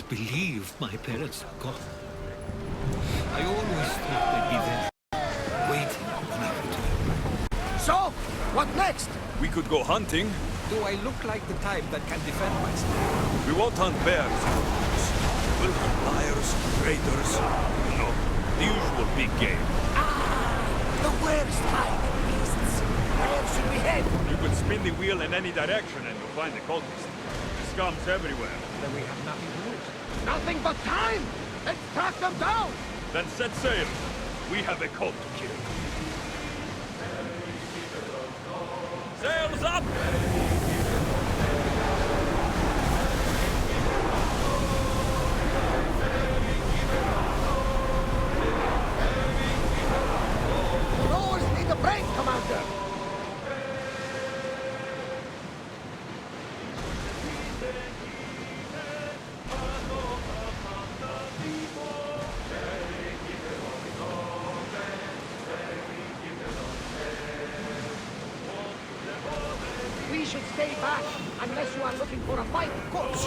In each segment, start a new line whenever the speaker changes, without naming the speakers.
believe my parents are gone. I always thought they'd be there, waiting when I return.
So, what next?
We could go hunting.
Do I look like the type that can defend myself?
We won't hunt bears. We'll hunt liars, traitors. No, the usual big game.
The worst kind of beasts. Where should we head?
You could spin the wheel in any direction and you'll find the cultists. Scum's everywhere.
Then we have nothing to lose. Nothing but time! Let's track them down!
Then set sail. We have a cult to kill. Sails up!
The rowers need a break, Commander! We should stay back, unless you are looking for a fight, of course.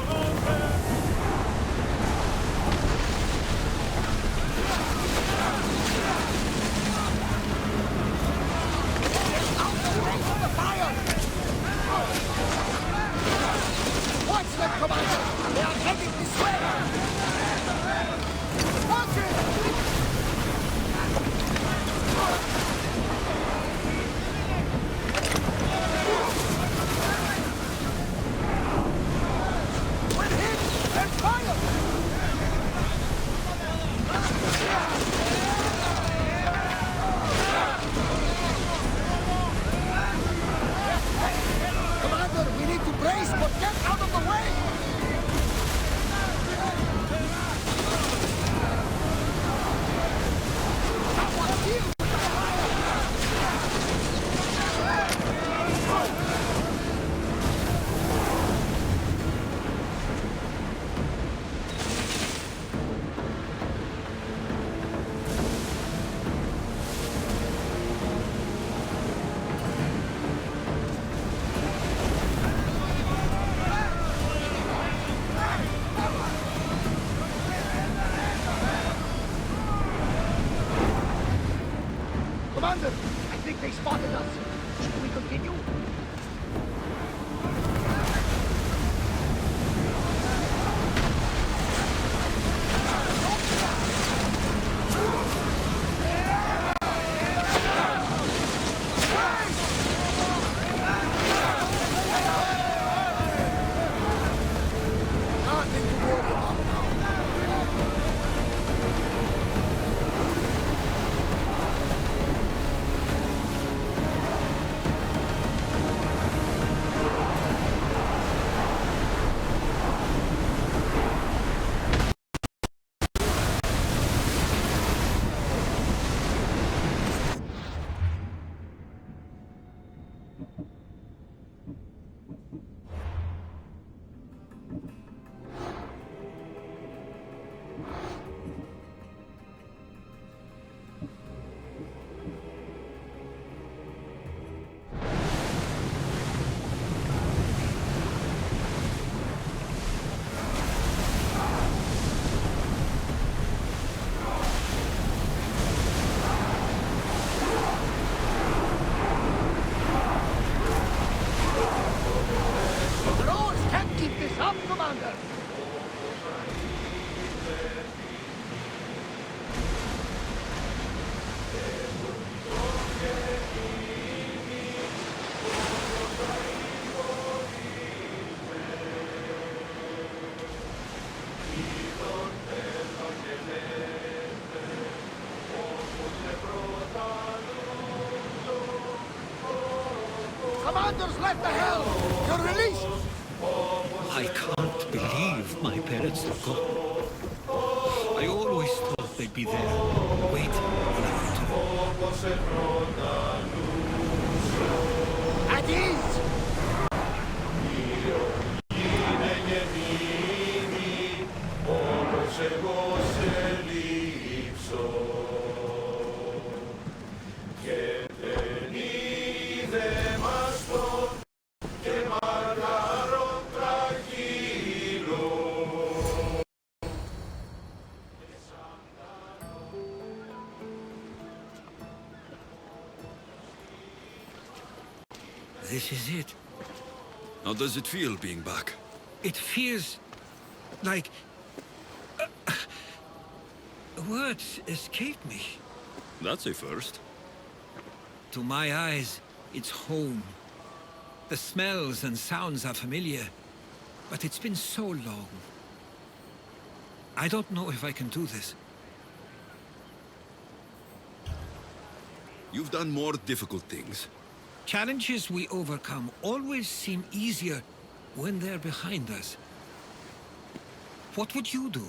Out the way from the fire! Watch them, Commander! They are heading this way! Watch it! We're hit! There's fire! Commander, we need to brace, but get out of the way! Someone deal with the fire! Commander, I think they spotted us. Should we continue? Nothing to worry about now. The rowers can't keep this up, Commander! Commander's left the helm! You're released!
I can't believe my parents are gone. I always thought they'd be there, waiting when I return.
At ease!
This is it.
How does it feel being back?
It feels like... words escape me.
That's a first.
To my eyes, it's home. The smells and sounds are familiar, but it's been so long. I don't know if I can do this.
You've done more difficult things.
Challenges we overcome always seem easier when they're behind us. What would you do?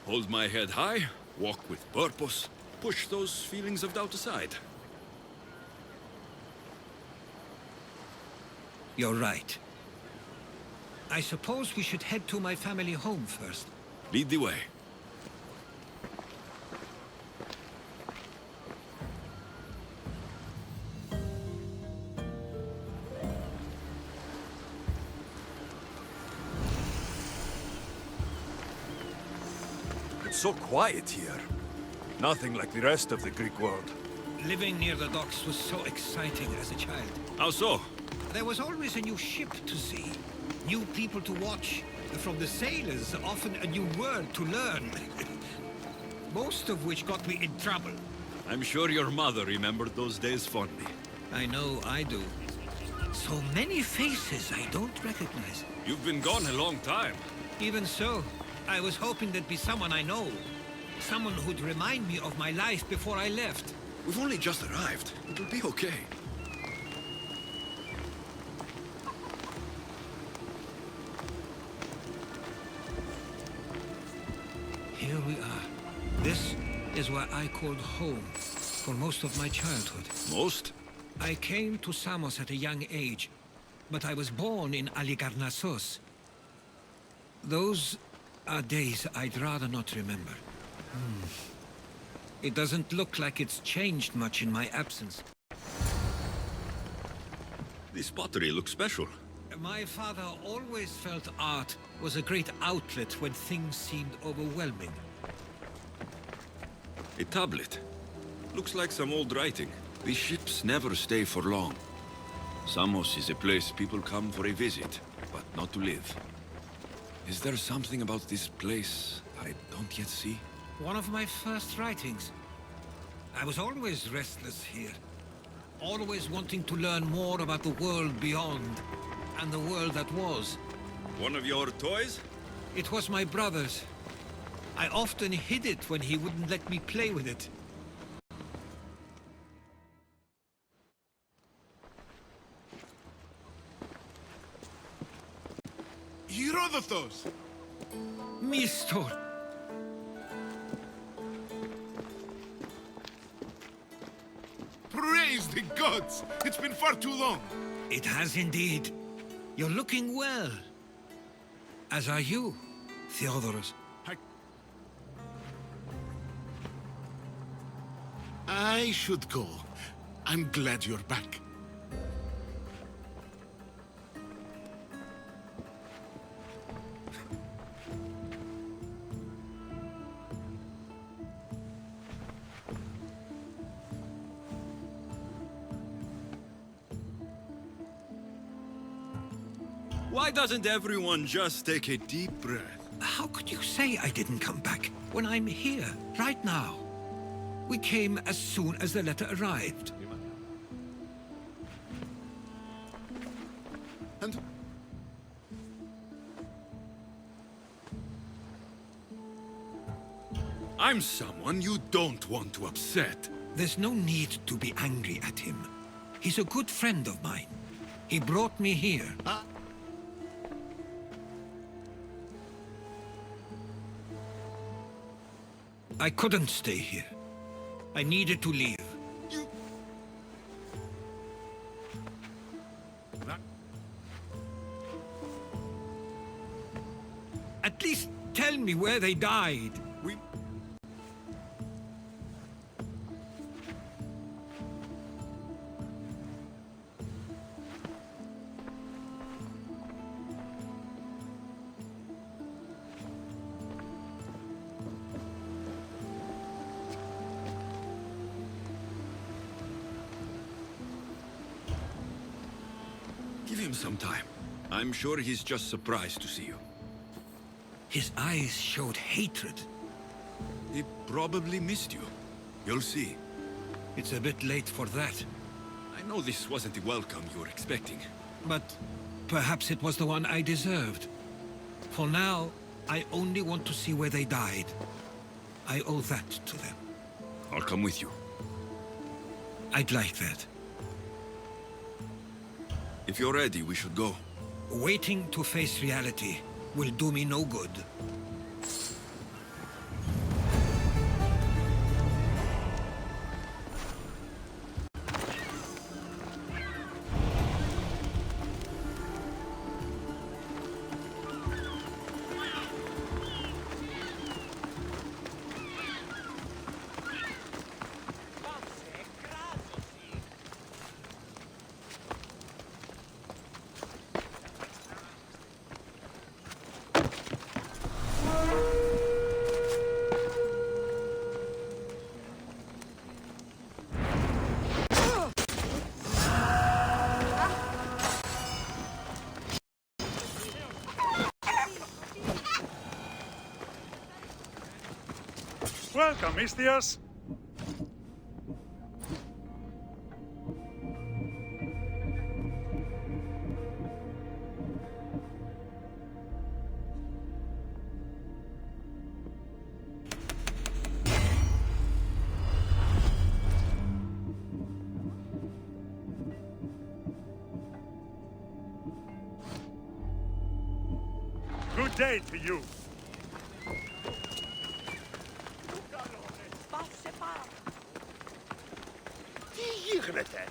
Hold my head high, walk with purpose, push those feelings of doubt aside.
You're right. I suppose we should head to my family home first.
Lead the way.
It's so quiet here. Nothing like the rest of the Greek world.
Living near the docks was so exciting as a child.
How so?
There was always a new ship to see, new people to watch, from the sailors, often a new word to learn. Most of which got me in trouble.
I'm sure your mother remembered those days fondly.
I know I do. So many faces I don't recognize.
You've been gone a long time.
Even so, I was hoping there'd be someone I know. Someone who'd remind me of my life before I left.
We've only just arrived. It'll be okay.
Here we are. This is where I called home for most of my childhood.
Most?
I came to Samos at a young age, but I was born in Aligarnassos. Those are days I'd rather not remember. It doesn't look like it's changed much in my absence.
This pottery looks special.
My father always felt art was a great outlet when things seemed overwhelming.
A tablet. Looks like some old writing. These ships never stay for long. Samos is a place people come for a visit, but not to live. Is there something about this place I don't yet see?
One of my first writings. I was always restless here. Always wanting to learn more about the world beyond, and the world that was.
One of your toys?
It was my brother's. I often hid it when he wouldn't let me play with it.
Herodotos!
Mistor!
Praise the gods! It's been far too long!
It has indeed. You're looking well. As are you, Theodoros.
I should go. I'm glad you're back.
Why doesn't everyone just take a deep breath?
How could you say I didn't come back when I'm here, right now? We came as soon as the letter arrived.
And
I'm someone you don't want to upset.
There's no need to be angry at him. He's a good friend of mine. He brought me here. I couldn't stay here. I needed to leave. At least tell me where they died.
him some time. I'm sure he's just surprised to see you.
His eyes showed hatred.
He probably missed you. You'll see.
It's a bit late for that.
I know this wasn't the welcome you were expecting.
But perhaps it was the one I deserved. For now, I only want to see where they died. I owe that to them.
I'll come with you.
I'd like that.
If you're ready, we should go.
Waiting to face reality will do me no good.
Welcome, Mistias. Good day to you.
Τι γίνεται?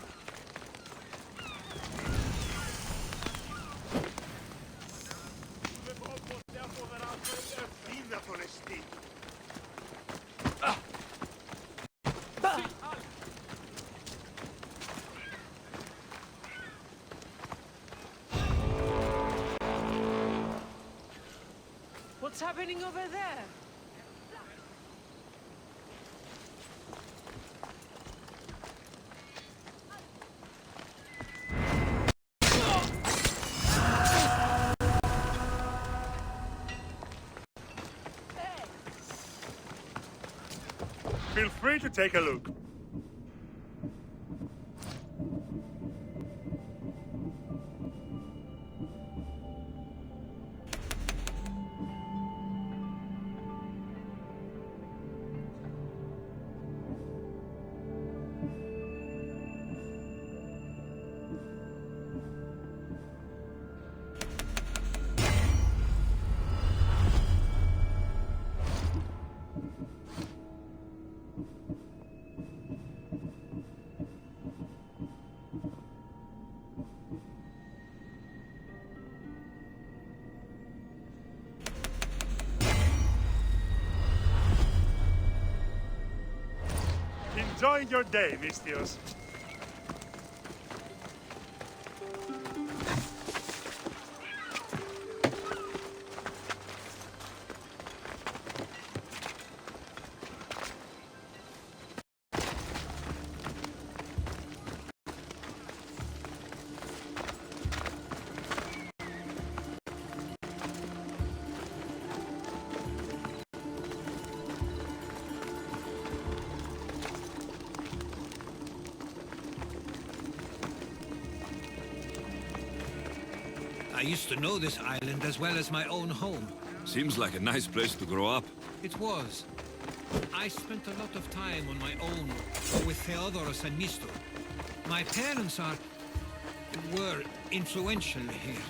What's happening over there?
Feel free to take a look. Enjoy your day, Mistios.
I used to know this island as well as my own home.
Seems like a nice place to grow up.
It was. I spent a lot of time on my own with Theodoros and Misto. My parents were influential here,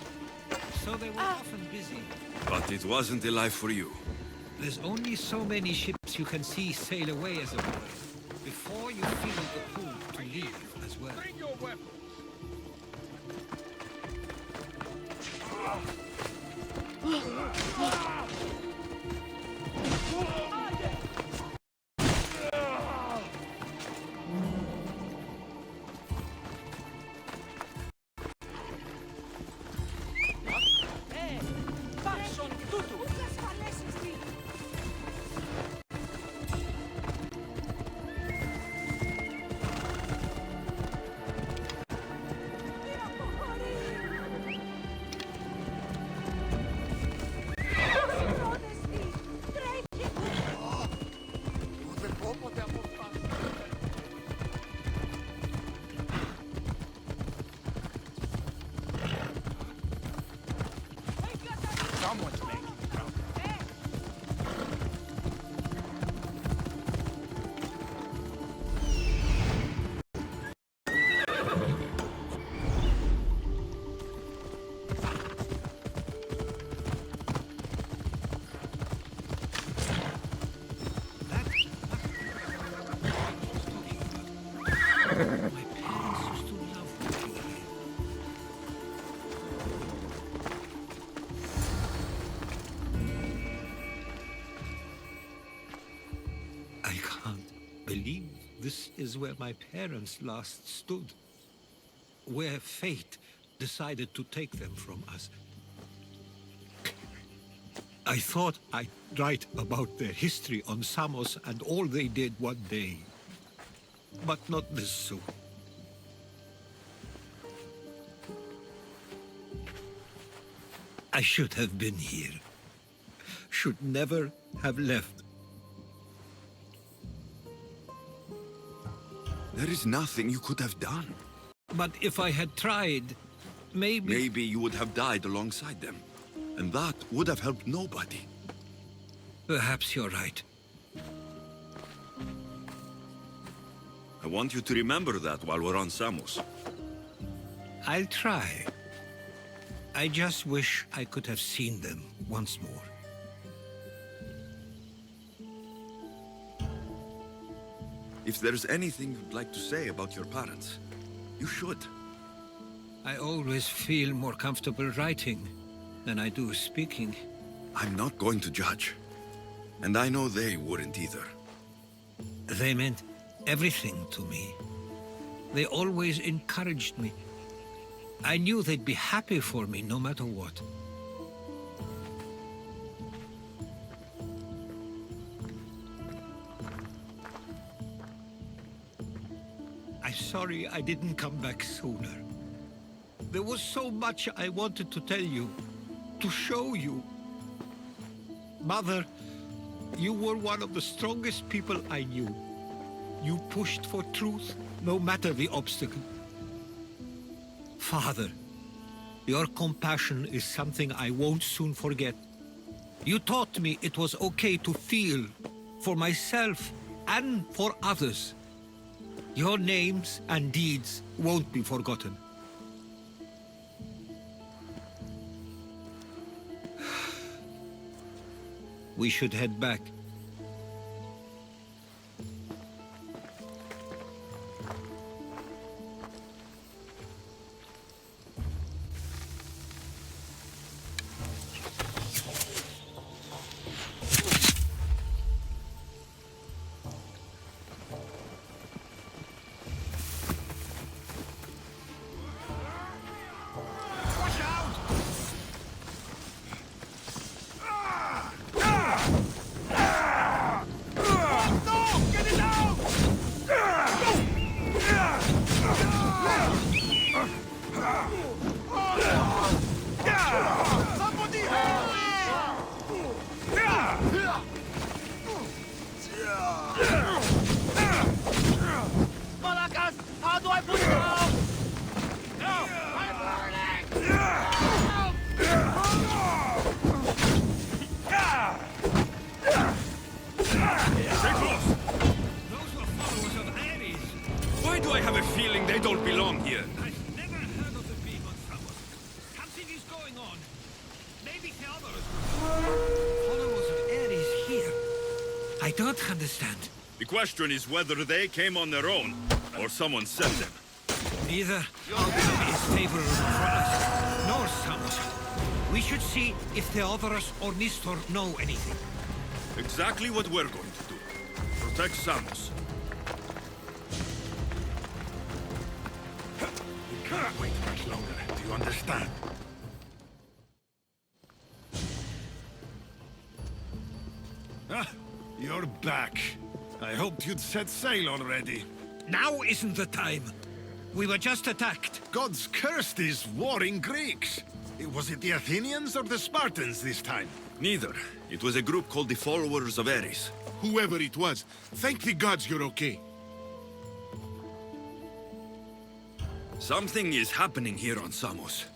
so they were often busy.
But it wasn't a life for you.
There's only so many ships you can see sail away as a boy, before you feel the pull to leave as well.
Bring your weapons!
My parents used to love working here. I can't believe this is where my parents last stood. Where fate decided to take them from us. I thought I'd write about their history on Samos and all they did one day. But not this soon. I should have been here. Should never have left.
There is nothing you could have done.
But if I had tried, maybe...
Maybe you would have died alongside them. And that would have helped nobody.
Perhaps you're right.
I want you to remember that while we're on Samos.
I'll try. I just wish I could have seen them once more.
If there's anything you'd like to say about your parents, you should.
I always feel more comfortable writing than I do speaking.
I'm not going to judge. And I know they wouldn't either.
They meant everything to me. They always encouraged me. I knew they'd be happy for me no matter what. I'm sorry I didn't come back sooner. There was so much I wanted to tell you, to show you. Mother, you were one of the strongest people I knew. You pushed for truth, no matter the obstacle. Father, your compassion is something I won't soon forget. You taught me it was okay to feel, for myself and for others. Your names and deeds won't be forgotten. We should head back. I don't understand.
The question is whether they came on their own, or someone sent them.
Neither outcome is favorable for us, nor Samos. We should see if Theodorus or Nistor know anything.
Exactly what we're going to do. Protect Samos.
We can't wait much longer. Do you understand? Ah, you're back. I hoped you'd set sail already.
Now isn't the time. We were just attacked.
God's cursed these warring Greeks. Was it the Athenians or the Spartans this time?
Neither. It was a group called the Followers of Ares.
Whoever it was, thank the gods you're okay.
Something is happening here on Samos.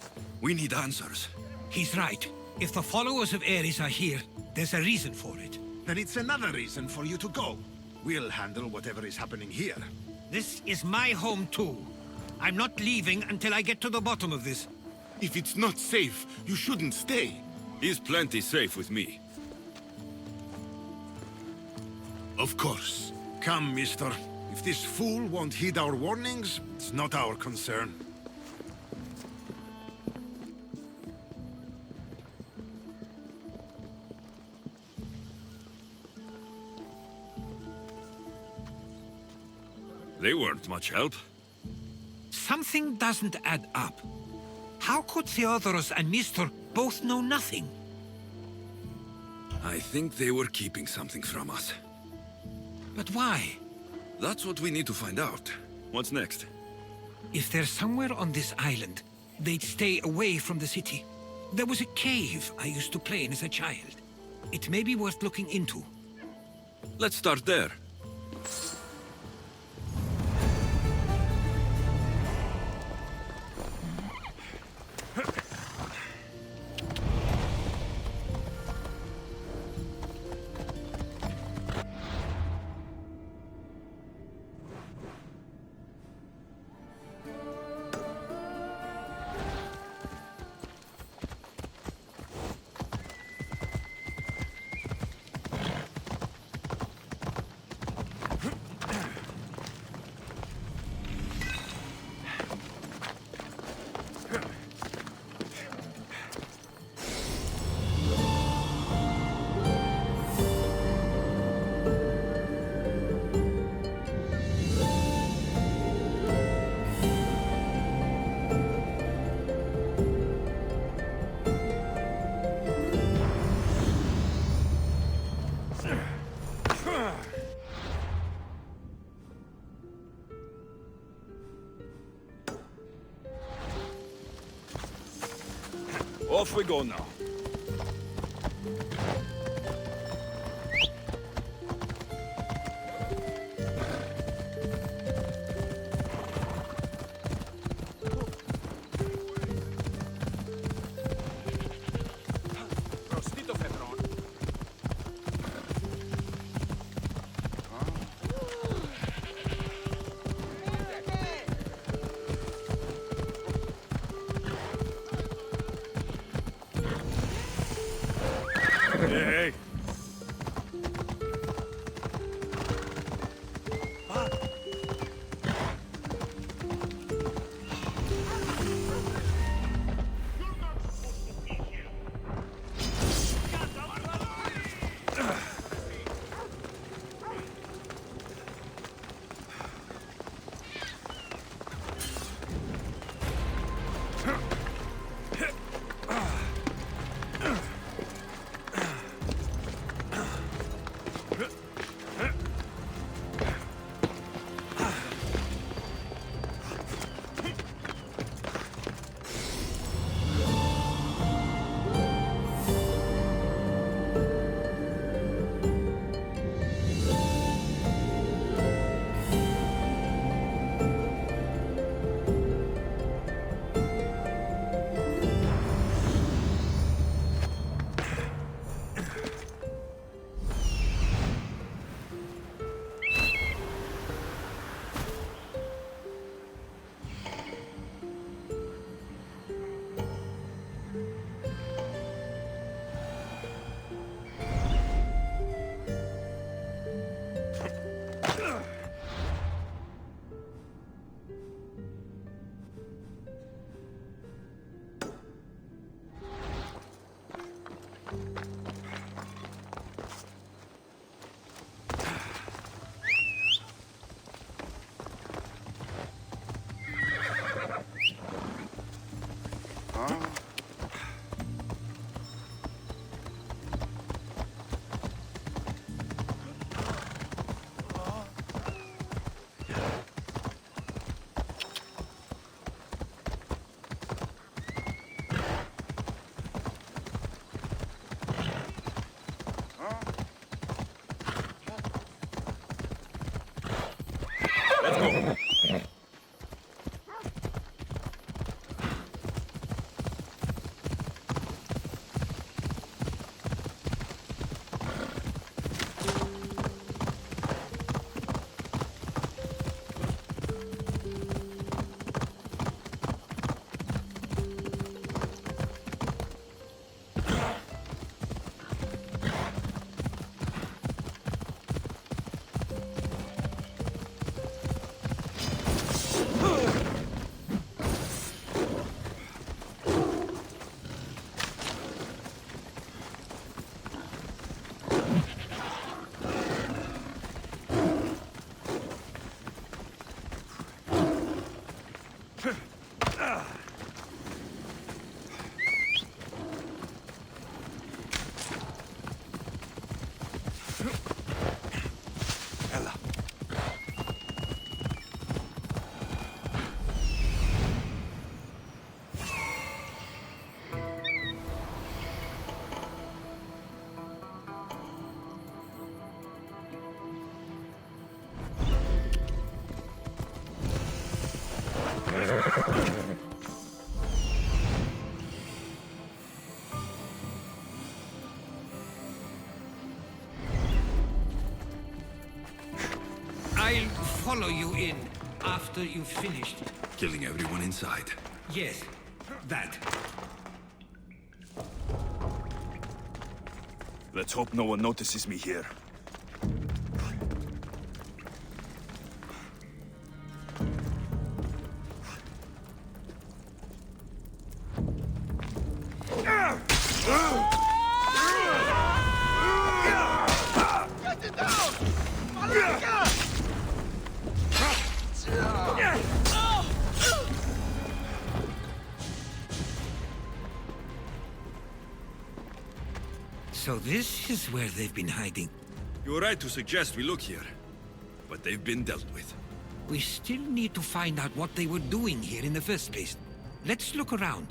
We need answers.
He's right. If the followers of Ares are here, there's a reason for it.
Then it's another reason for you to go. We'll handle whatever is happening here.
This is my home too. I'm not leaving until I get to the bottom of this.
If it's not safe, you shouldn't stay.
He's plenty safe with me.
Of course. Come, mister. If this fool won't heed our warnings, it's not our concern.
They weren't much help.
Something doesn't add up. How could Theodoros and Mr. both know nothing?
I think they were keeping something from us.
But why?
That's what we need to find out. What's next?
If they're somewhere on this island, they'd stay away from the city. There was a cave I used to play in as a child. It may be worth looking into.
Let's start there.
Off we go now. Hey! Let's go. Ella.
I'll follow you in after you've finished.
Killing everyone inside.
Yes, that.
Let's hope no one notices me here.
So this is where they've been hiding.
You were right to suggest we look here. But they've been dealt with.
We still need to find out what they were doing here in the first place. Let's look around.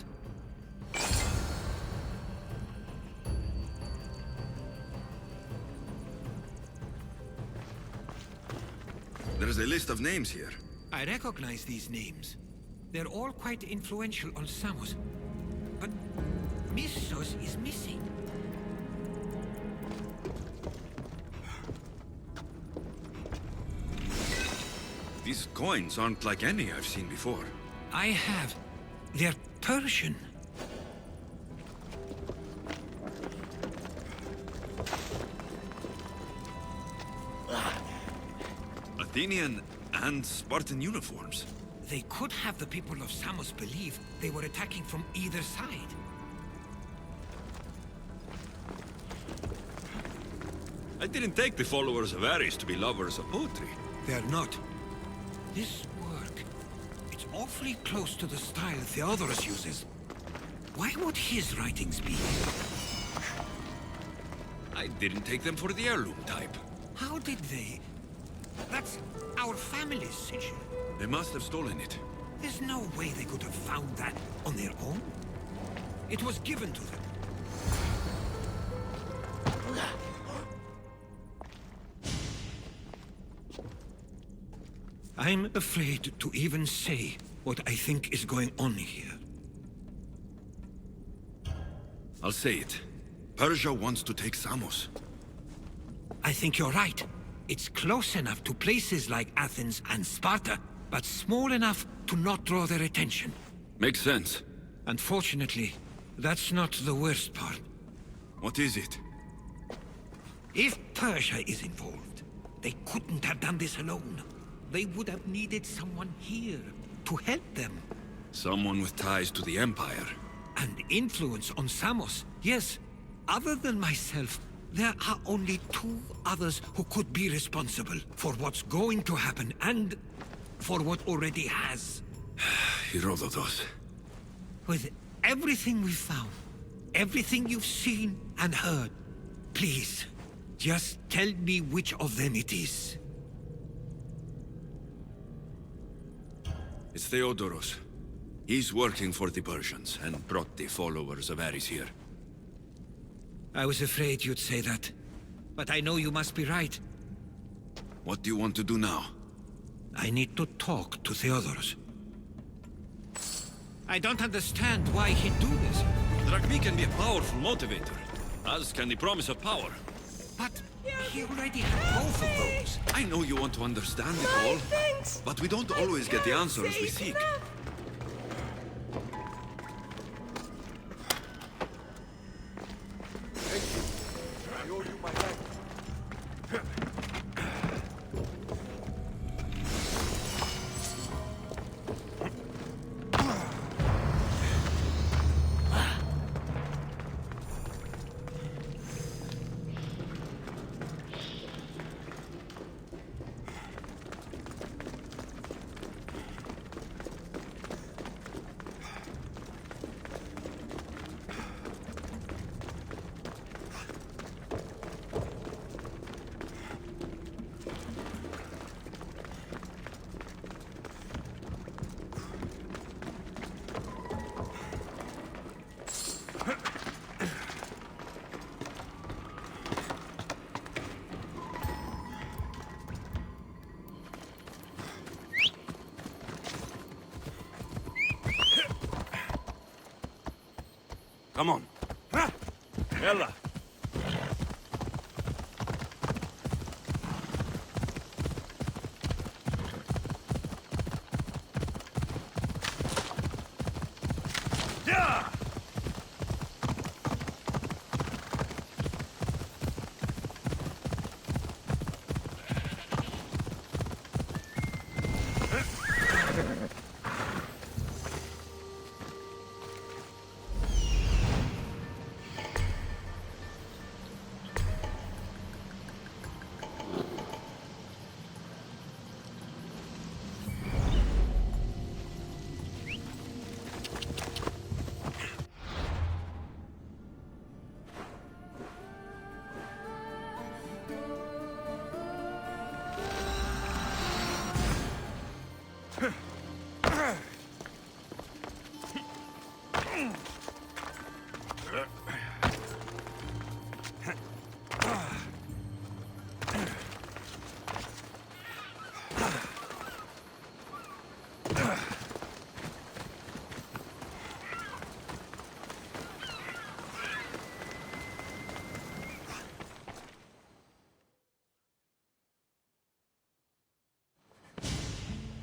There's a list of names here.
I recognize these names. They're all quite influential on Samos. But Missos is missing.
These coins aren't like any I've seen before.
I have. They're Persian.
Athenian and Spartan uniforms.
They could have the people of Samos believe they were attacking from either side.
I didn't take the followers of Ares to be lovers of poetry.
They're not. This work, it's awfully close to the style Theodorus uses. Why would his writings be?
I didn't take them for the heirloom type.
How did they? That's our family's sigil.
They must have stolen it.
There's no way they could have found that on their own. It was given to them. I'm afraid to even say what I think is going on here.
I'll say it. Persia wants to take Samos.
I think you're right. It's close enough to places like Athens and Sparta, but small enough to not draw their attention.
Makes sense.
Unfortunately, that's not the worst part.
What is it?
If Persia is involved, they couldn't have done this alone. They would have needed someone here to help them.
Someone with ties to the Empire.
And influence on Samos. Yes, other than myself, there are only two others who could be responsible for what's going to happen and for what already has.
Herodotus.
With everything we've found, everything you've seen and heard, please, just tell me which of them it is.
It's Theodorus. He's working for the Persians and brought the followers of Ares here.
I was afraid you'd say that. But I know you must be right.
What do you want to do now?
I need to talk to Theodorus. I don't understand why he'd do this.
Drachmi can be a powerful motivator, as can the promise of power.
But he already had both of those.
I know you want to understand it all, but we don't always get the answers we seek.
I owe you my life. Come on. Ella. Yeah!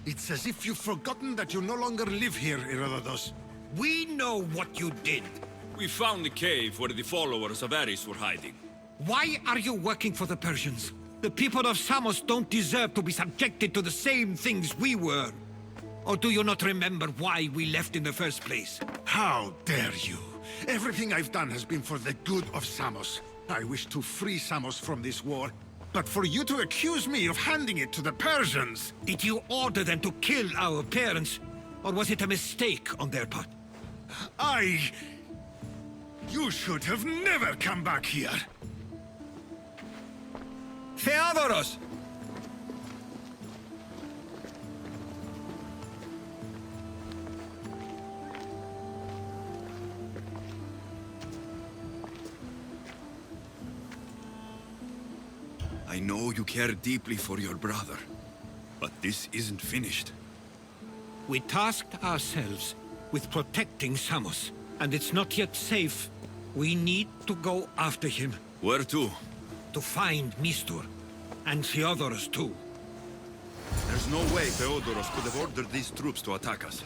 It's as if you've forgotten that you no longer live here, Herodotus.
We know what you did.
We found the cave where the followers of Ares were hiding.
Why are you working for the Persians? The people of Samos don't deserve to be subjected to the same things we were. Or do you not remember why we left in the first place?
How dare you? Everything I've done has been for the good of Samos. I wish to free Samos from this war. But for you to accuse me of handing it to the Persians...
Did you order them to kill our parents? Or was it a mistake on their part?
You should have never come back here.
Theodoros!
I know you care deeply for your brother, but this isn't finished.
We tasked ourselves with protecting Samos, and it's not yet safe. We need to go after him.
Where to?
To find Mistur, and Theodoros too.
There's no way Theodoros could have ordered these troops to attack us.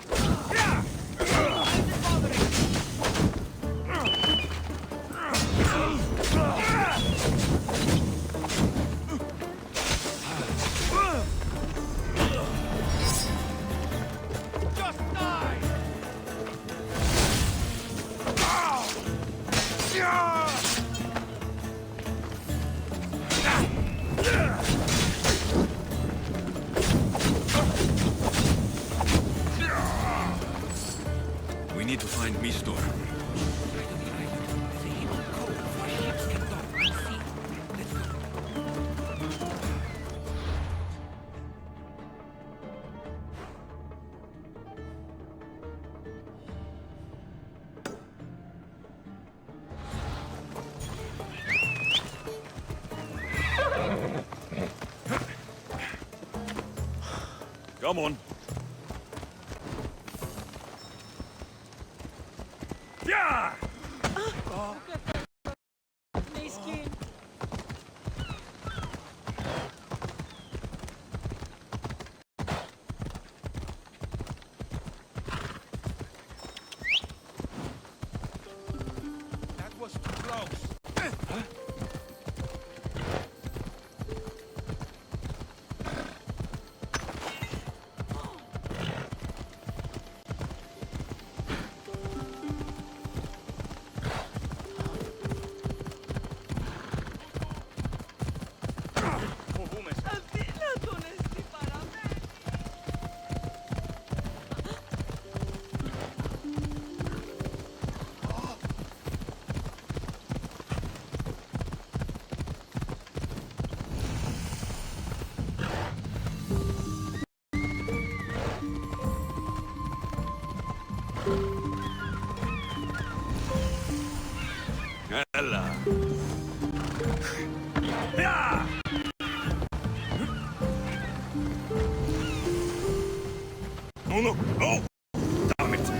We need to find Mistur.
Come on. Yeah!
Miskin.
That was too close.
Ella. Yeah! No, no, no! Damn it!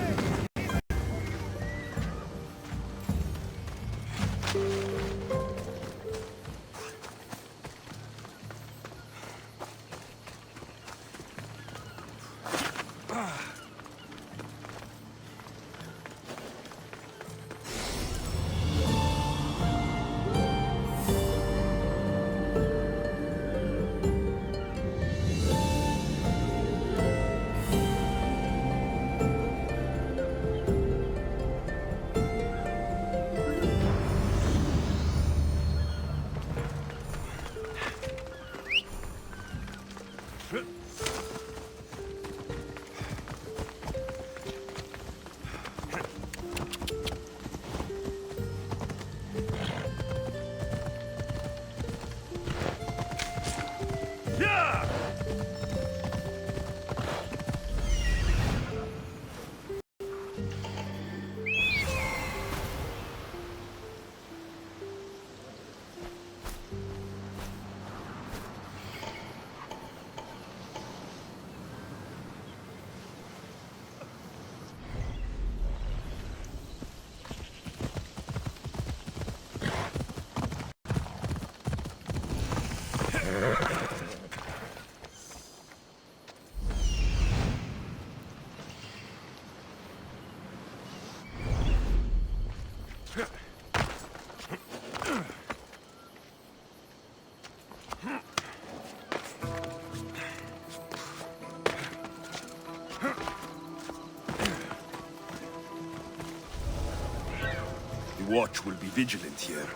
The watch will be vigilant here.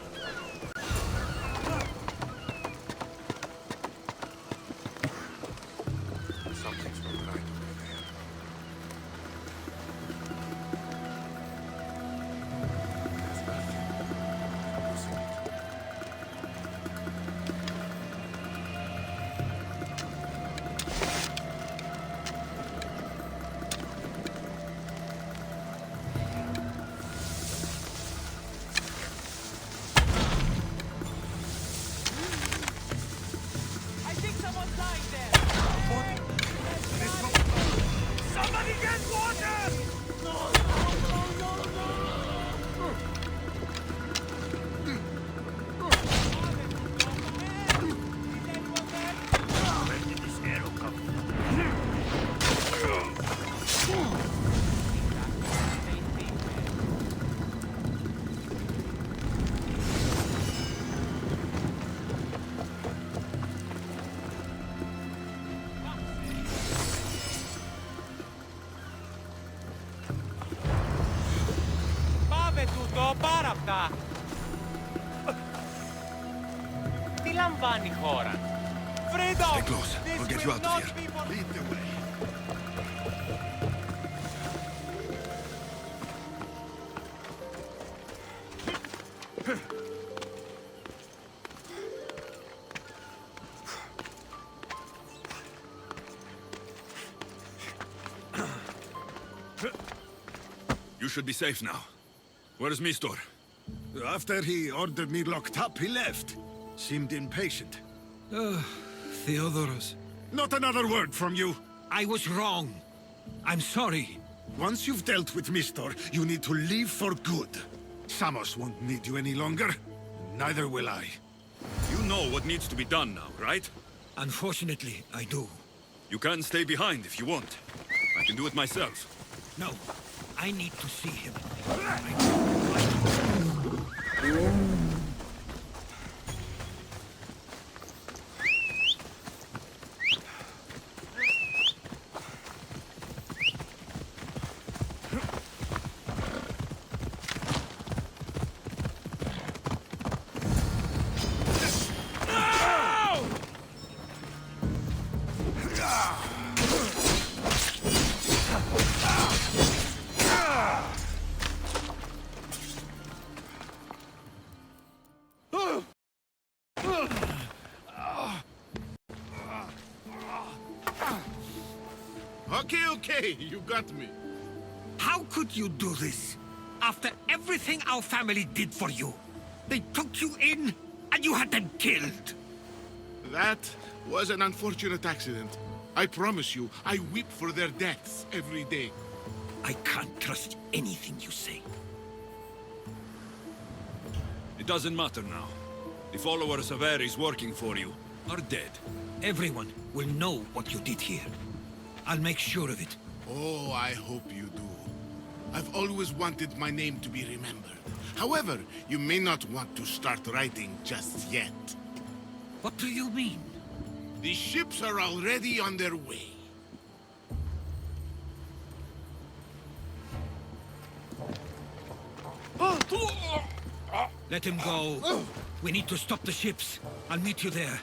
Something's not right over there. There's nothing. Losing it.
I think someone's lying there.
Somebody get water! Where did this arrow come from?
Πάμε τούτο, πάρα αυτά. Τι λαμβάνει η χώρα? Freedom!
Stay close.
This
I'll get you
will
out of
not
here.
be for...
Lead the way.
You should be safe now. Where's Mistor?
After he ordered me locked up, he left. Seemed impatient.
Theodoros,
Not another word from you.
I was wrong. I'm sorry.
Once you've dealt with Mistor, you need to leave for good. Samos won't need you any longer. Neither will I.
You know what needs to be done now, right?
Unfortunately, I do.
You can stay behind if you want. I can do it myself.
No, I need to see him.
Okay, you got me.
How could you do this? After everything our family did for you. They took you in, and you had them killed.
That was an unfortunate accident. I promise you, I weep for their deaths every day.
I can't trust anything you say.
It doesn't matter now. The followers of Ares working for you are dead.
Everyone will know what you did here. I'll make sure of it.
Oh, I hope you do. I've always wanted my name to be remembered. However, you may not want to start writing just yet.
What do you mean?
The ships are already on their way.
Let him go. We need to stop the ships. I'll meet you there.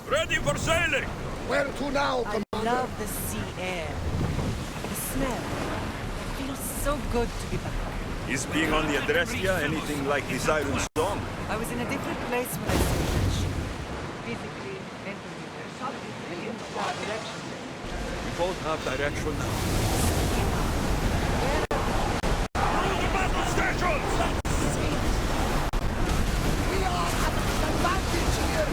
Ready for sailing!
Where to now,
I love the sea air. The smell. It feels so good to be back.
Is being on the Adressia anything like the Siren Song?
I was in a different place when I saw that ship. Physically, mentally, there's something really that direction.
We both have direction now.
We are at an advantage here!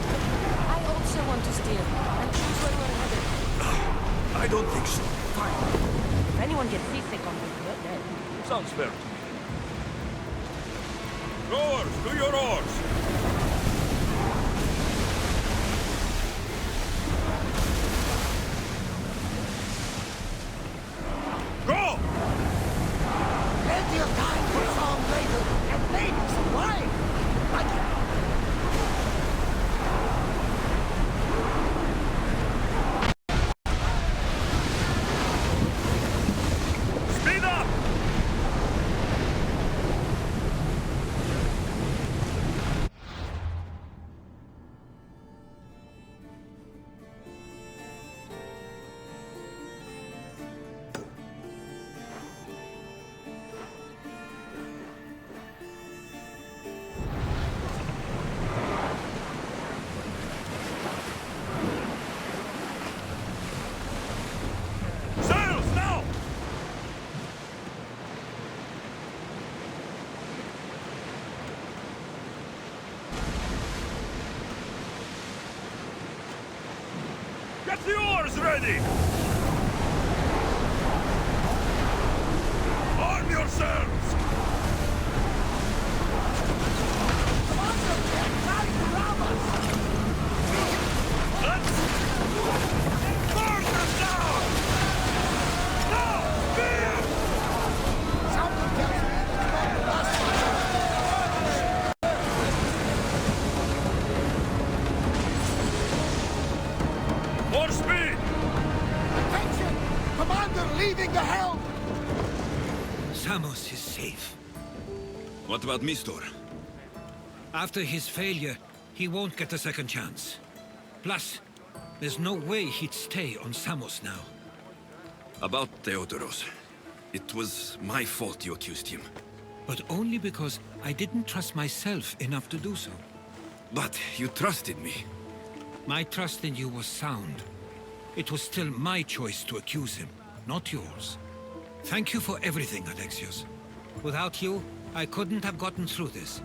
up!
I also want to steer and choose where we're headed.
I don't think so.
Fine. If anyone gets seasick on me, they're dead.
Sounds fair to me. Rowers, do your oars! Go!
Plenty of time for a song later, and maybe some wine. Like it.
Speed up! Sails now! Get the oars ready! Arm yourselves! Let's burn them down! Now! Spear!
Something tells me it's not the last one.
More speed!
Attention! Commander leaving the helm!
Samos is safe.
What about Mistor?
After his failure, he won't get a second chance. Plus, there's no way he'd stay on Samos now.
About Theodoros. It was my fault you accused him.
But only because I didn't trust myself enough to do so.
But you trusted me.
My trust in you was sound. It was still my choice to accuse him, not yours. Thank you for everything, Alexios. Without you, I couldn't have gotten through this.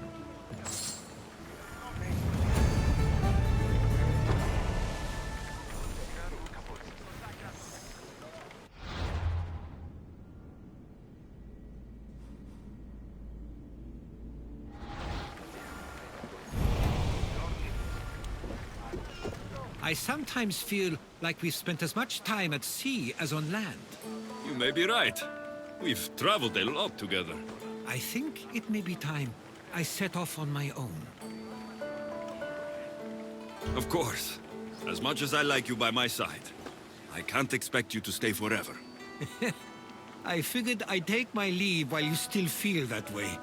I sometimes feel like we've spent as much time at sea as on land.
You may be right. We've traveled a lot together.
I think it may be time I set off on my own.
Of course. As much as I like you by my side, I can't expect you to stay forever.
I figured I'd take my leave while you still feel that way.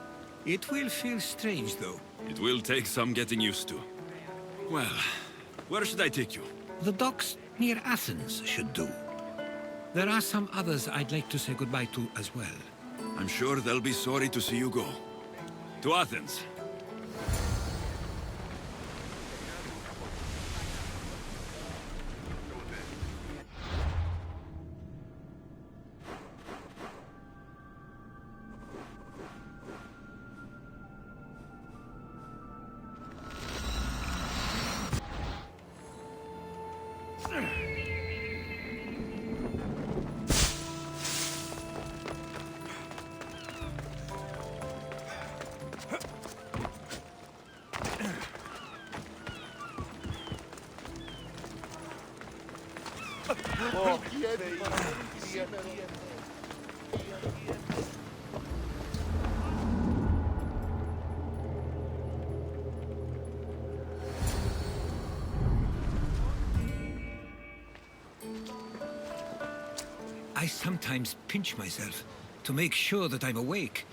It will feel strange, though.
It will take some getting used to. Well, where should I take you?
The docks near Athens should do. There are some others I'd like to say goodbye to as well.
I'm sure they'll be sorry to see you go. To Athens.
I sometimes pinch myself to make sure that I'm awake,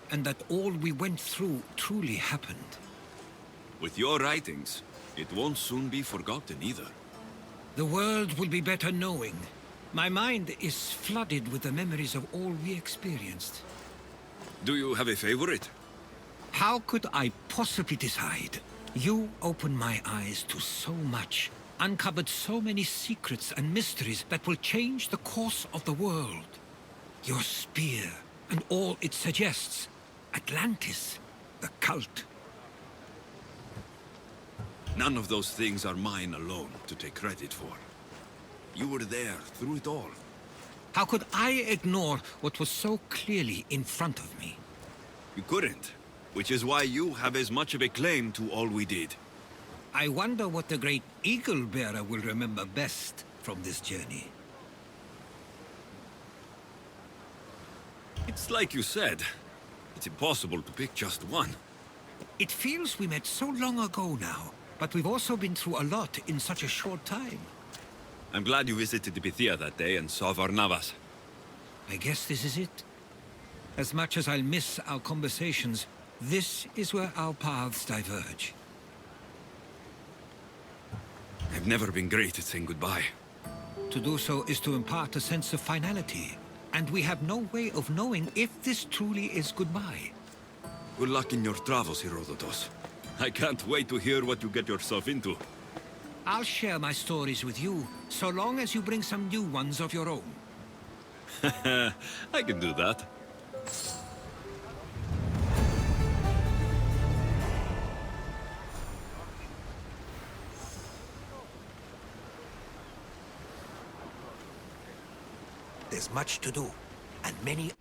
and that all we went through truly happened.
With your writings, it won't soon be forgotten either.
The world will be better knowing. My mind is flooded with the memories of all we experienced.
Do you have a favorite?
How could I possibly decide? You opened my eyes to so much, uncovered so many secrets and mysteries that will change the course of the world. Your spear, and all it suggests. Atlantis, the cult.
None of those things are mine alone to take credit for. You were there through it all.
How could I ignore what was so clearly in front of me?
You couldn't, which is why you have as much of a claim to all we did.
I wonder what the great Eagle Bearer will remember best from this journey.
It's like you said. It's impossible to pick just one.
It feels we met so long ago now, but we've also been through a lot in such a short time.
I'm glad you visited Bithia that day and saw Varnavas.
I guess this is it. As much as I'll miss our conversations, this is where our paths diverge.
I've never been great at saying goodbye.
To do so is to impart a sense of finality, and we have no way of knowing if this truly is goodbye.
Good luck in your travels, Herodotus. I can't wait to hear what you get yourself into.
I'll share my stories with you, so long as you bring some new ones of your own.
I can do that.
There's much to do, and many